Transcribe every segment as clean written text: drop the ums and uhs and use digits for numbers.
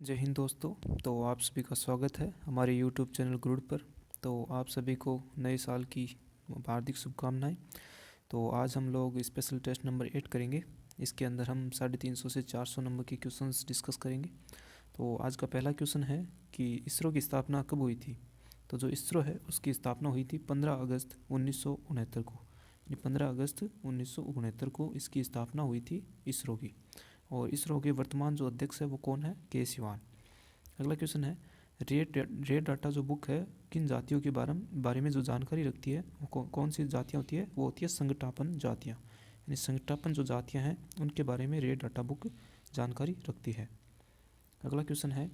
जय हिंद दोस्तों। तो आप सभी का स्वागत है हमारे यूट्यूब चैनल गुरुड़ पर। तो आप सभी को नए साल की हार्दिक शुभकामनाएं। तो आज हम लोग स्पेशल टेस्ट नंबर 8 करेंगे। इसके अंदर हम 350 से 400 नंबर के क्वेश्चंस डिस्कस करेंगे। तो आज का पहला क्वेश्चन है कि इसरो की स्थापना कब हुई थी। तो जो इसरो है उसकी स्थापना हुई थी 15 अगस्त 1969 को। 15 अगस्त 1969 को इसकी स्थापना हुई थी इसरो की। और इसरो के वर्तमान जो अध्यक्ष है वो कौन है, के सिवान। अगला क्वेश्चन है रेड डाटा जो बुक है किन जातियों के बारे में जो जानकारी रखती है वो कौन सी जातियाँ होती है, वो होती है संगठापन जातियाँ। यानी संगठापन जो जातियाँ हैं उनके बारे में रेड डाटा बुक जानकारी रखती है। अगला क्वेश्चन है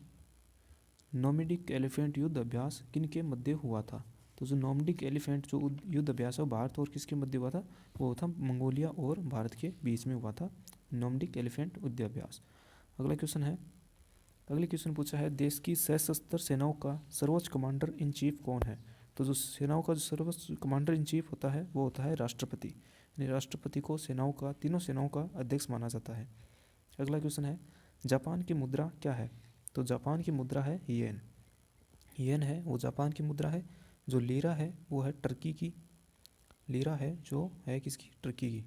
नोमिडिक एलिफेंट युद्ध अभ्यास किन के मध्य हुआ था। तो जो नोमिडिक एलिफेंट जो युद्ध अभ्यास है वो भारत और किसके मध्य हुआ था, वो था मंगोलिया और भारत के बीच में हुआ था नोमिडिक एलिफेंट युद्ध अभ्यास। अगला क्वेश्चन है, अगले क्वेश्चन पूछा है देश की सशस्त्र सेनाओं का सर्वोच्च कमांडर इन चीफ कौन है। तो जो सेनाओं का जो सर्वोच्च कमांडर इन चीफ होता है वो होता है राष्ट्रपति। यानी राष्ट्रपति को सेनाओं का, तीनों सेनाओं का अध्यक्ष माना जाता है। अगला क्वेश्चन है जापान की मुद्रा क्या है। तो जापान की मुद्रा है येन। येन है वो जापान की मुद्रा है। जो लीरा है वो है टर्की की। लीरा है जो है किसकी, टर्की की।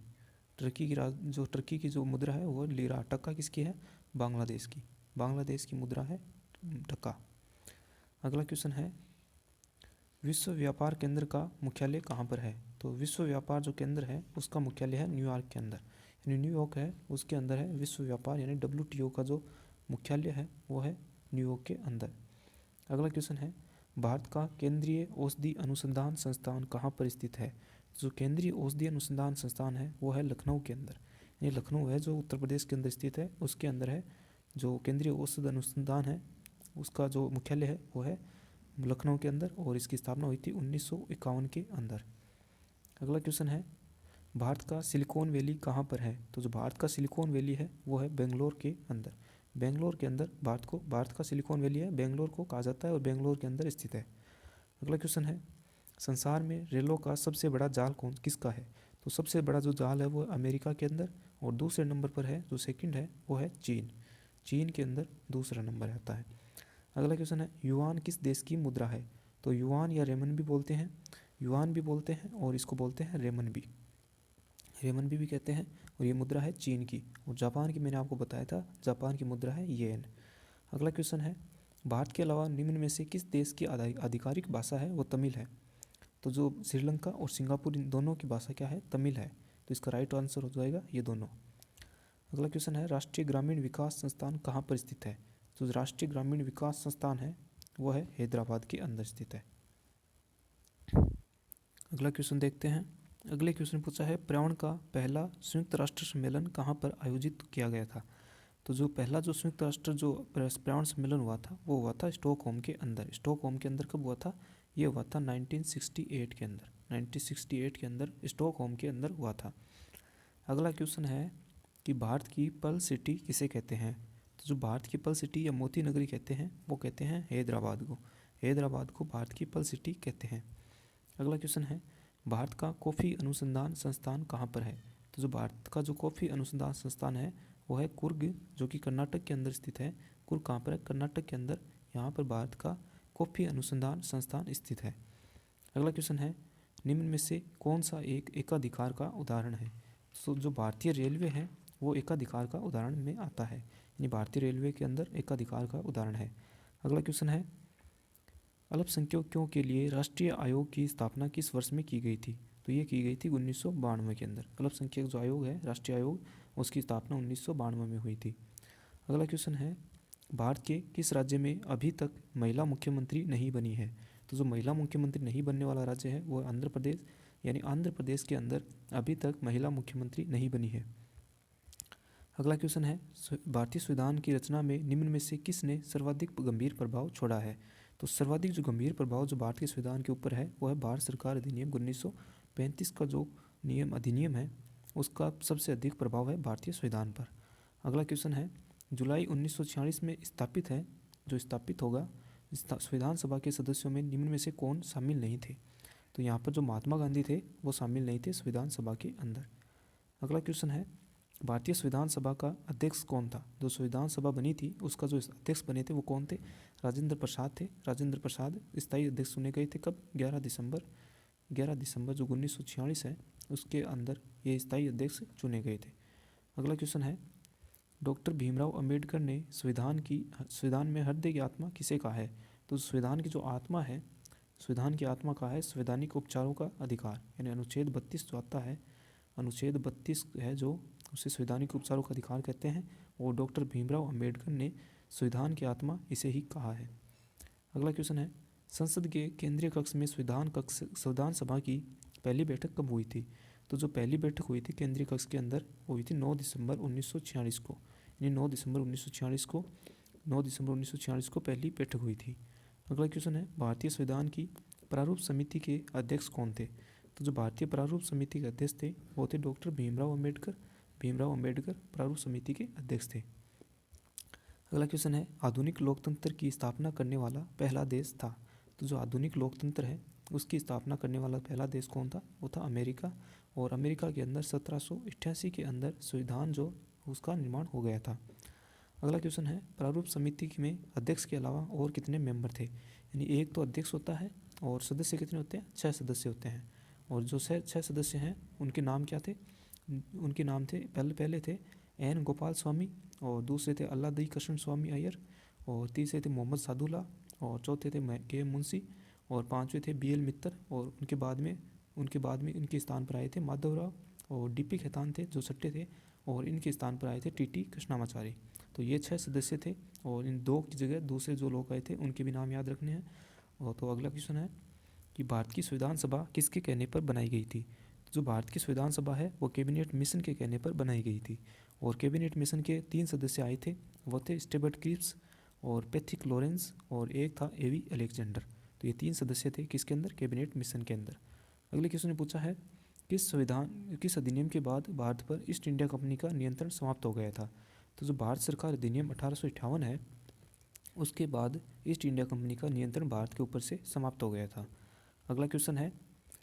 जो टर्की की जो मुद्रा है वो लीरा। टक्का किसकी है, बांग्लादेश की। बांग्लादेश की मुद्रा है टक्का। अगला क्वेश्चन है विश्व व्यापार केंद्र का मुख्यालय कहाँ पर है। तो विश्व व्यापार जो केंद्र है उसका मुख्यालय है न्यूयॉर्क के अंदर। यानी न्यूयॉर्क है उसके अंदर है विश्व व्यापार यानी WTO का जो मुख्यालय है वो है न्यूयॉर्क के अंदर। अगला क्वेश्चन है भारत का केंद्रीय औषधि अनुसंधान संस्थान कहाँ पर स्थित है। जो केंद्रीय औषधि अनुसंधान संस्थान है वो है लखनऊ के अंदर। ये लखनऊ है जो उत्तर प्रदेश के अंदर स्थित है, उसके अंदर है जो केंद्रीय औषधि अनुसंधान है उसका जो मुख्यालय है वो है लखनऊ के अंदर। और इसकी स्थापना हुई थी 1951 के अंदर। अगला क्वेश्चन है भारत का सिलिकॉन वैली कहाँ पर है। तो जो भारत का सिलिकॉन वैली है वो है बेंगलोर के अंदर। बेंगलोर के अंदर भारत का सिलिकॉन वैली है, बेंगलोर को कहा जाता है और बेंगलोर के अंदर स्थित है। अगला क्वेश्चन है संसार में रेलों का सबसे बड़ा जाल किसका है। तो सबसे बड़ा जो जाल है वो अमेरिका के अंदर, और दूसरे नंबर पर है जो सेकंड है वो है चीन। चीन के अंदर दूसरा नंबर आता है। अगला क्वेश्चन है युआन किस देश की मुद्रा है। तो युआन या रेमन भी बोलते हैं, युआन भी बोलते हैं और इसको बोलते हैं रेमन भी कहते हैं। और ये मुद्रा है चीन की। और जापान की मैंने आपको बताया था, जापान की मुद्रा है येन। अगला क्वेश्चन है भारत के अलावा निम्न में से किस देश की आधिकारिक भाषा है वो तमिल है। तो जो श्रीलंका और सिंगापुर इन दोनों की भाषा क्या है, तमिल है। तो इसका राइट आंसर हो जाएगा ये दोनों। अगला क्वेश्चन है राष्ट्रीय ग्रामीण विकास संस्थान कहाँ पर स्थित है। तो राष्ट्रीय ग्रामीण विकास संस्थान है वो है हैदराबाद के अंदर स्थित है। अगला क्वेश्चन देखते हैं। अगले क्वेश्चन पूछा है पर्यावरण का पहला संयुक्त राष्ट्र सम्मेलन कहाँ पर आयोजित किया गया था। तो जो पहला जो संयुक्त राष्ट्र जो पर्यावरण सम्मेलन हुआ था वो हुआ था स्टॉकहोम के अंदर। स्टॉकहोम के अंदर कब हुआ था, ये हुआ था 1968 के अंदर। 1968 के अंदर स्टॉकहोम के अंदर हुआ था। अगला क्वेश्चन है कि भारत की पर्ल सिटी किसे कहते हैं। तो जो भारत की पर्ल सिटी या मोती नगरी कहते हैं वो कहते हैं हैदराबाद को। हैदराबाद को भारत की पर्ल सिटी कहते हैं। अगला क्वेश्चन है भारत का कॉफ़ी अनुसंधान संस्थान कहाँ पर है। तो जो भारत का जो कॉफ़ी अनुसंधान संस्थान है वो है कुर्ग, जो कि कर्नाटक के अंदर स्थित है। कुर्ग कहाँ पर है, कर्नाटक के अंदर। यहाँ पर भारत का कॉफ़ी अनुसंधान संस्थान स्थित है। अगला क्वेश्चन है निम्न में से कौन सा एक एकाधिकार का उदाहरण है। तो जो भारतीय रेलवे है वो एकाधिकार का उदाहरण में आता है। यानी भारतीय रेलवे के अंदर एकाधिकार का उदाहरण है। अगला क्वेश्चन है अल्पसंख्यकों के लिए राष्ट्रीय आयोग की स्थापना किस वर्ष में की गई थी। तो ये की गई थी 1992 के अंदर। अल्पसंख्यक जो आयोग है, राष्ट्रीय आयोग, उसकी स्थापना 1992 में हुई थी। अगला क्वेश्चन है भारत के किस राज्य में अभी तक महिला मुख्यमंत्री नहीं बनी है। तो जो महिला मुख्यमंत्री नहीं बनने वाला राज्य है वो आंध्र प्रदेश। यानी आंध्र प्रदेश के अंदर अभी तक महिला मुख्यमंत्री नहीं बनी है। अगला क्वेश्चन है भारतीय संविधान की रचना में निम्न में से किसने सर्वाधिक गंभीर प्रभाव छोड़ा है। तो सर्वाधिक जो गंभीर प्रभाव जो भारतीय संविधान के ऊपर है वो है भारत सरकार अधिनियम 1935 का जो अधिनियम है उसका सबसे अधिक प्रभाव है भारतीय संविधान पर। अगला क्वेश्चन है जुलाई 1946 में स्थापित है, जो स्थापित होगा संविधान सभा के सदस्यों में निम्न में से कौन शामिल नहीं थे। तो यहाँ पर जो महात्मा गांधी थे वो शामिल नहीं थे संविधान सभा के अंदर। अगला क्वेश्चन है भारतीय संविधान सभा का अध्यक्ष कौन था? जो संविधान सभा बनी थी उसका जो अध्यक्ष बने थे वो कौन थे? राजेंद्र प्रसाद थे। राजेंद्र प्रसाद स्थायी अध्यक्ष चुने गए थे। कब? 11 दिसंबर जो 1946 है उसके अंदर ये स्थायी अध्यक्ष चुने गए थे। अगला क्वेश्चन है, डॉक्टर भीमराव अंबेडकर ने संविधान में हृदय की आत्मा किसे कहा है? तो संविधान की जो आत्मा है, संविधान की आत्मा का है संवैधानिक उपचारों का अधिकार, यानी अनुच्छेद 32 जो आता है, अनुच्छेद 32 है जो उसे संवैधानिक उपचारों का अधिकार कहते हैं, और डॉक्टर भीमराव अंबेडकर ने संविधान की आत्मा इसे ही कहा है। अगला क्वेश्चन है, संसद के केंद्रीय कक्ष में संविधान सभा की पहली बैठक कब हुई थी? तो जो पहली बैठक हुई थी केंद्रीय कक्ष के अंदर वो हुई थी 9 दिसंबर 1946 को, यानी 9 दिसंबर 1946 को पहली बैठक हुई थी। अगला क्वेश्चन है, भारतीय संविधान की प्रारूप समिति के अध्यक्ष कौन थे? तो जो भारतीय प्रारूप समिति के अध्यक्ष थे वो थे डॉक्टर भीमराव अंबेडकर प्रारूप समिति के अध्यक्ष थे। अगला क्वेश्चन है, आधुनिक लोकतंत्र की स्थापना करने वाला पहला देश था? तो जो आधुनिक लोकतंत्र है उसकी स्थापना करने वाला पहला देश कौन था? वो था अमेरिका, और अमेरिका के अंदर 1788 के अंदर संविधान जो उसका निर्माण हो गया था। अगला क्वेश्चन है, प्रारूप समिति में अध्यक्ष के अलावा और कितने मेंबर थे? यानी एक तो अध्यक्ष होता है और सदस्य कितने होते हैं? 6 सदस्य होते हैं, और जो 6 सदस्य हैं उनके नाम क्या थे? उनके नाम थे, पहले थे एन गोपाल स्वामी, और दूसरे थे अल्लादी कृष्ण स्वामी अय्यर, और तीसरे थे मोहम्मद सादुल्ला, और चौथे थे के मुंशी, और पांचवें थे BL मित्तर, और उनके बाद में इनके स्थान पर आए थे माधवराव, और DP खेतान थे जो छठे थे, और इनके स्थान पर आए थे TT कृष्णामाचारी। तो ये 6 सदस्य थे, और इन 2 की जगह दूसरे जो लोग आए थे उनके भी नाम याद रखने हैं। और तो अगला क्वेश्चन है कि भारत की संविधान सभा किसके कहने पर बनाई गई थी? जो भारत की संविधान सभा है वो कैबिनेट मिशन के कहने पर बनाई गई थी, और कैबिनेट मिशन के 3 सदस्य आए थे, वो थे स्टेबर्ट क्रिप्स और पैथिक लॉरेंस, और एक था AV अलेक्जेंडर। तो ये 3 सदस्य थे किसके अंदर? कैबिनेट मिशन के अंदर। अगले क्वेश्चन ने पूछा है, किस अधिनियम के बाद भारत पर ईस्ट इंडिया कंपनी का नियंत्रण समाप्त हो गया था? तो जो भारत सरकार अधिनियम 1858 है उसके बाद ईस्ट इंडिया कंपनी का नियंत्रण भारत के ऊपर से समाप्त हो गया था। अगला क्वेश्चन है,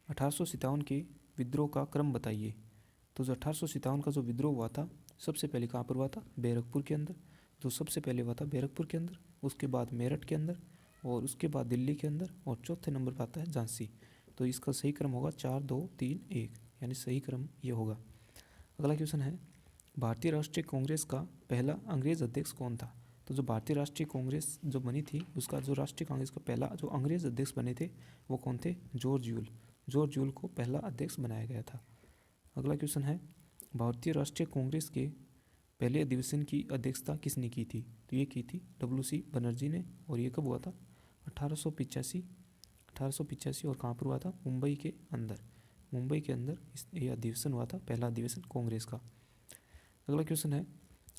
1857 के विद्रोह का क्रम बताइए। तो जो 1857 का जो विद्रोह हुआ था सबसे पहले कहाँ पर हुआ था? बैरकपुर के अंदर। जो सबसे पहले हुआ था बैरकपुर के अंदर, उसके बाद मेरठ के अंदर, और उसके बाद दिल्ली के अंदर, और चौथे नंबर पर आता है झांसी। तो इसका सही क्रम होगा 4 2 3 1, यानी सही क्रम ये होगा। अगला क्वेश्चन है, भारतीय राष्ट्रीय कांग्रेस का पहला अंग्रेज अध्यक्ष कौन था? तो जो भारतीय राष्ट्रीय कांग्रेस जो बनी थी उसका जो राष्ट्रीय कांग्रेस का पहला जो अंग्रेज अध्यक्ष बने थे वो कौन थे? जॉर्ज यूल को पहला अध्यक्ष बनाया गया था। अगला क्वेश्चन है, भारतीय राष्ट्रीय कांग्रेस के पहले अधिवेशन की अध्यक्षता किसने की थी? तो ये की थी WC बनर्जी ने, और ये कब हुआ था? 1885 और कहाँ पर हुआ था? मुंबई के अंदर ये अधिवेशन हुआ था, पहला अधिवेशन कांग्रेस का। अगला क्वेश्चन है,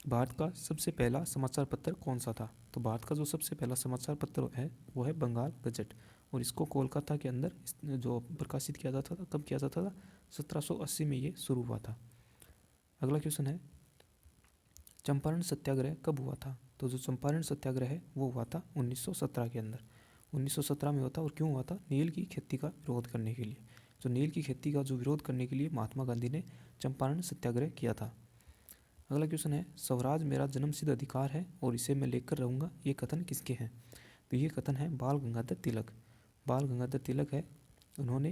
भारत का सबसे पहला समाचार पत्र कौन सा था? तो भारत का जो सबसे पहला समाचार पत्र है वो है बंगाल गजट, और इसको कोलकाता के अंदर जो प्रकाशित किया जाता था, कब किया जाता था? 1780 में ये शुरू हुआ था। अगला क्वेश्चन है, चंपारण सत्याग्रह कब हुआ था? तो जो चंपारण सत्याग्रह है वो हुआ था 1917 के अंदर, 1917 में हुआ था। और क्यों हुआ था? नील की खेती का विरोध करने के लिए। जो नील की खेती का जो विरोध करने के लिए महात्मा गांधी ने चंपारण सत्याग्रह किया था। अगला क्वेश्चन है, स्वराज मेरा जन्मसिद्ध अधिकार है और इसे मैं लेकर रहूँगा, ये कथन किसके हैं? तो ये कथन है बाल गंगाधर तिलक है, उन्होंने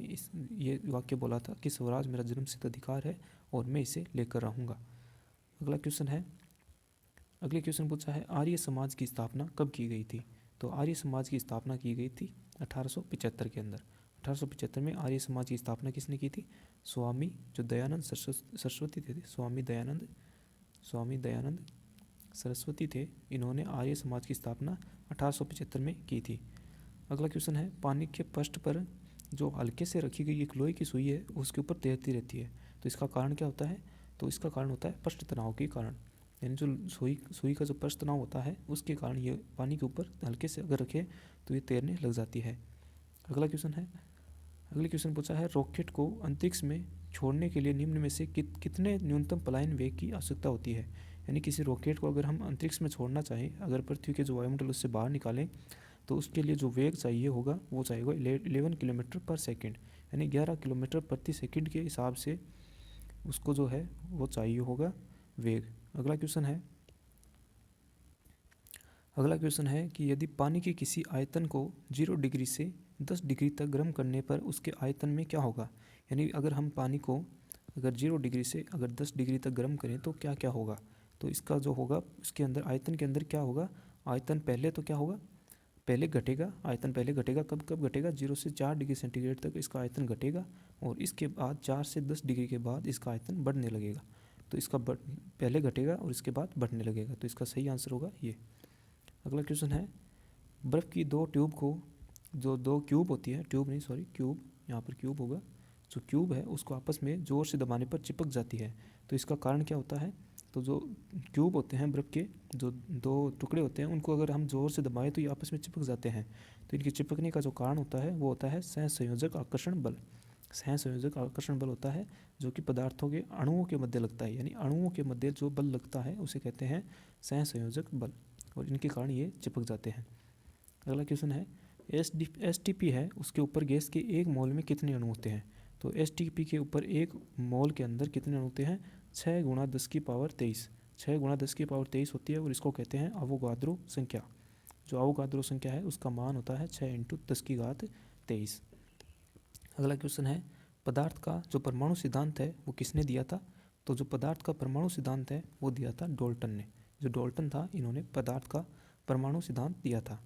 ये वाक्य बोला था कि स्वराज मेरा जन्मसिद्ध अधिकार है और मैं इसे लेकर रहूँगा। अगला क्वेश्चन पूछा है, आर्य समाज की स्थापना कब की गई थी? तो आर्य समाज की स्थापना की गई थी 1875 के अंदर। 1875 में आर्य समाज की स्थापना किसने की थी? स्वामी जो दयानंद सरस्वती थे, स्वामी दयानंद सरस्वती थे, इन्होंने आर्य समाज की स्थापना 1875 में की थी। अगला क्वेश्चन है, पानी के पृष्ठ पर जो हल्के से रखी गई एक लोहे की सुई है उसके ऊपर तैरती रहती है, तो इसका कारण क्या होता है? तो इसका कारण होता है पृष्ठ तनाव के कारण, यानी जो सुई का जो पृष्ठ तनाव होता है उसके कारण ये पानी के ऊपर हल्के से अगर रखे तो ये तैरने लग जाती है। अगले क्वेश्चन पूछा है, रॉकेट को अंतरिक्ष में छोड़ने के लिए निम्न में से कितने न्यूनतम पलायन वेग की आवश्यकता होती है? यानी किसी रॉकेट को अगर हम अंतरिक्ष में छोड़ना चाहें, अगर पृथ्वी के जो वायुमंडल उससे बाहर निकालें, तो उसके लिए जो वेग चाहिए होगा वो चाहिए 11 किलोमीटर पर सेकेंड, यानी 11 किलोमीटर प्रति सेकंड के हिसाब से उसको जो है वो चाहिए होगा वेग। अगला क्वेश्चन है कि यदि पानी के किसी आयतन को 0 डिग्री से 10 डिग्री तक गर्म करने पर उसके आयतन में क्या होगा। यानी अगर हम पानी को अगर 0 डिग्री से अगर 10 डिग्री तक गर्म करें तो क्या क्या होगा। तो इसका जो होगा इसके अंदर आयतन के अंदर क्या होगा। आयतन पहले तो क्या होगा, पहले घटेगा, आयतन पहले घटेगा। कब कब घटेगा, 0 से 4 डिग्री सेंटीग्रेड तक इसका आयतन घटेगा और इसके बाद 4 से 10 डिग्री के बाद इसका आयतन बढ़ने लगेगा। तो इसका पहले घटेगा और इसके बाद बढ़ने लगेगा। तो इसका सही आंसर होगा ये। अगला क्वेश्चन है, बर्फ़ की दो ट्यूब को जो दो क्यूब होती है, ट्यूब नहीं सॉरी क्यूब, यहाँ पर क्यूब होगा, जो क्यूब है उसको आपस में ज़ोर से दबाने पर चिपक जाती है। तो इसका कारण क्या होता है। तो जो क्यूब होते हैं बर्फ़ के जो दो टुकड़े होते हैं उनको अगर हम ज़ोर से दबाएं तो ये आपस में चिपक जाते हैं। तो इनके चिपकने का जो कारण होता है वो होता है सहसंयोजक आकर्षण बल। सहसंयोजक आकर्षण बल होता है जो कि पदार्थों के अणुओं के मध्य लगता है। यानी अणुओं के मध्य जो बल लगता है उसे कहते हैं सहसंयोजक बल और इनके कारण ये चिपक जाते हैं। अगला क्वेश्चन है, एसटीपी है उसके ऊपर गैस के 1 मोल में कितने अणु होते हैं। तो एसटीपी के ऊपर 1 मोल के अंदर कितने अणु होते हैं, 6 × 10⁻23। 6 × 10⁻23 होती है और इसको कहते हैं अवोगाद्रो संख्या। जो अवोगाद्रो संख्या है उसका मान होता है 6 × 10⁻23। अगला क्वेश्चन है, पदार्थ का जो परमाणु सिद्धांत है वो किसने दिया था। तो जो पदार्थ का परमाणु सिद्धांत है वो दिया था डाल्टन ने। जो डाल्टन था इन्होंने पदार्थ का परमाणु सिद्धांत दिया था।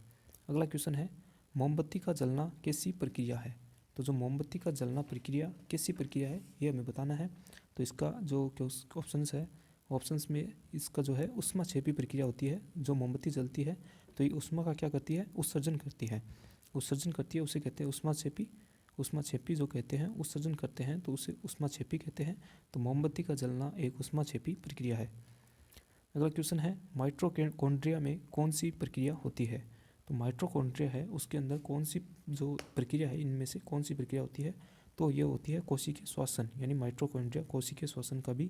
अगला क्वेश्चन है, मोमबत्ती का जलना कैसी प्रक्रिया है। तो जो मोमबत्ती का जलना प्रक्रिया कैसी प्रक्रिया है ये हमें बताना है। तो इसका जो ऑप्शंस है, ऑप्शंस में इसका जो है ऊष्माक्षेपी प्रक्रिया होती है। जो मोमबत्ती जलती है तो ये ऊष्मा का क्या करती है, उत्सर्जन करती है। उत्सर्जन करती है उसे कहते हैं ऊष्माक्षेपी। ऊष्माक्षेपी जो कहते हैं उत्सर्जन करते हैं तो उसे ऊष्माक्षेपी कहते हैं। तो मोमबत्ती का जलना एक ऊष्माक्षेपी प्रक्रिया है। अगला क्वेश्चन है, माइटोकॉन्ड्रिया में कौन सी प्रक्रिया होती है। तो माइटोकॉन्ड्रिया है उसके अंदर कौन सी जो प्रक्रिया है इनमें से कौन सी प्रक्रिया होती है। तो ये होती है कोशिकीय श्वसन। यानी माइटोकॉन्ड्रिया कोशिकीय श्वसन का भी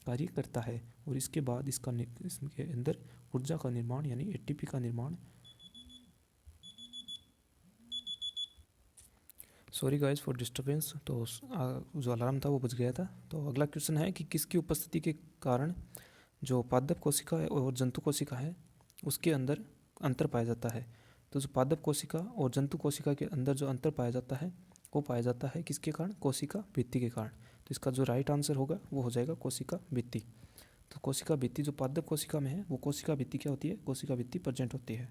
कार्य करता है और इसके बाद इसके अंदर ऊर्जा का निर्माण यानी एटीपी का निर्माण। Sorry guys for disturbance. तो जो अलार्म था वो बज गया था। तो अगला क्वेश्चन है कि किसकी उपस्थिति के कारण जो पादप कोशिका है और जंतु कोशिका है उसके अंदर अंतर पाया जाता है। तो जो पादप कोशिका और जंतु कोशिका के अंदर जो अंतर पाया जाता है वो पाया जाता है किसके कारण, कोशिका भित्ति के कारण। तो इसका जो राइट आंसर होगा वो हो जाएगा कोशिका भित्ति। तो कोशिका भित्ति जो पादप कोशिका में है वो कोशिका भित्ति क्या होती है, कोशिका भित्ति प्रेजेंट होती है।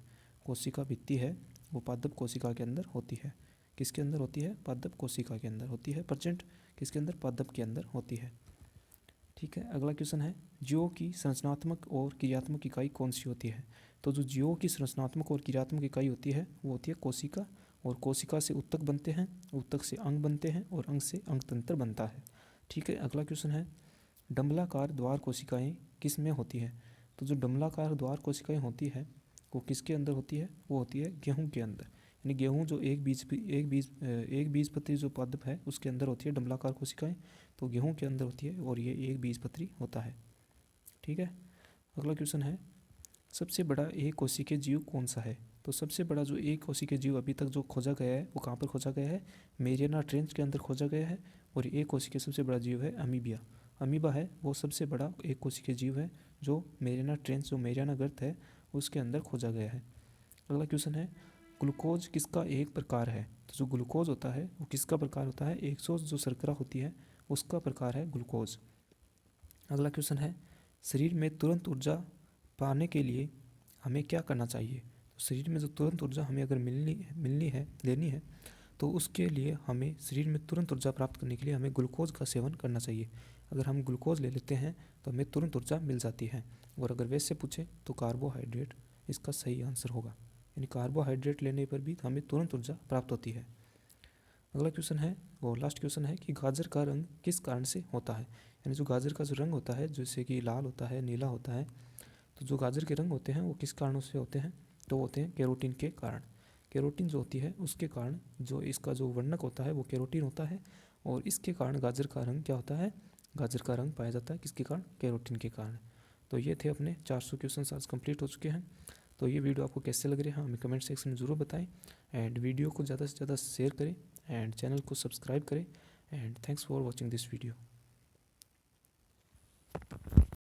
कोशिका भित्ति है वो पादप कोशिका के अंदर होती है। किसके अंदर होती है, पादप कोशिका के अंदर होती है प्रेजेंट। किसके अंदर, पादप के अंदर होती है। ठीक है। अगला क्वेश्चन है, जीवों की संरचनात्मक और क्रियात्मक इकाई कौन सी होती है। तो जो जीवों की संरचनात्मक और क्रियात्मक इकाई होती है वो होती है कोशिका। और कोशिका से ऊतक बनते हैं, ऊतक से अंग बनते हैं और अंग से अंगतंत्र बनता है। ठीक है। अगला क्वेश्चन है, डंबलाकार द्वार कोशिकाएं किस में होती है। तो जो डंबलाकार द्वार कोशिकाएं होती है वो किसके अंदर होती है, वो होती है गेहूँ के अंदर। यानी गेहूँ जो एक बीजपत्री जो पादप है उसके अंदर होती है डंबलाकार कोशिकाएं। तो गेहूँ के अंदर होती है और ये एक बीजपत्री होता है। ठीक है। अगला क्वेश्चन है, सबसे बड़ा एक कोशिकीय जीव कौन सा है। तो सबसे बड़ा जो एक कोशिकीय जीव अभी तक जो खोजा गया है वो कहाँ पर खोजा गया है, मेरियाना ट्रेंच के अंदर खोजा गया है। और एक कोशिकीय सबसे बड़ा जीव है अमीबिया। अमीबा है वो सबसे बड़ा एक कोशिकीय जीव है जो मेरियाना ट्रेंच जो मेरियाना गर्त है उसके अंदर खोजा गया है। अगला क्वेश्चन है, ग्लूकोज किसका एक प्रकार है। तो जो ग्लूकोज होता है वो किसका प्रकार होता है, 100 जो शर्करा होती है उसका प्रकार है ग्लूकोज। अगला क्वेश्चन है, शरीर में तुरंत ऊर्जा पाने के लिए हमें क्या करना चाहिए। तो शरीर में जो तुरंत ऊर्जा हमें अगर लेनी है तो उसके लिए हमें शरीर में तुरंत ऊर्जा प्राप्त करने के लिए हमें ग्लूकोज का सेवन करना चाहिए। अगर हम ग्लूकोज ले लेते हैं तो हमें तुरंत ऊर्जा मिल जाती है। और अगर वैसे पूछे तो कार्बोहाइड्रेट इसका सही आंसर होगा। यानी कार्बोहाइड्रेट लेने पर भी हमें तुरंत ऊर्जा प्राप्त होती है। अगला क्वेश्चन है वो लास्ट क्वेश्चन है कि गाजर का रंग किस कारण से होता है। यानी जो गाजर का जो रंग होता है जैसे कि लाल होता है, नीला होता है, तो जो गाजर के रंग होते हैं वो किस कारणों से होते हैं, तो होते हैं कैरोटीन के कारण। कैरोटीन जो होती है उसके कारण जो इसका जो वर्णक होता है वो कैरोटीन होता है और इसके कारण गाजर का रंग क्या होता है, गाजर का रंग पाया जाता है किसके कारण, कैरोटीन के कारण। तो ये थे अपने 400 क्वेश्चन आज कंप्लीट हो चुके हैं। तो ये वीडियो आपको कैसे लग रहे हैं हमें कमेंट सेक्शन में ज़रूर बताएं एंड वीडियो को ज़्यादा से ज़्यादा शेयर करें एंड चैनल को सब्सक्राइब करें and thanks for watching this video.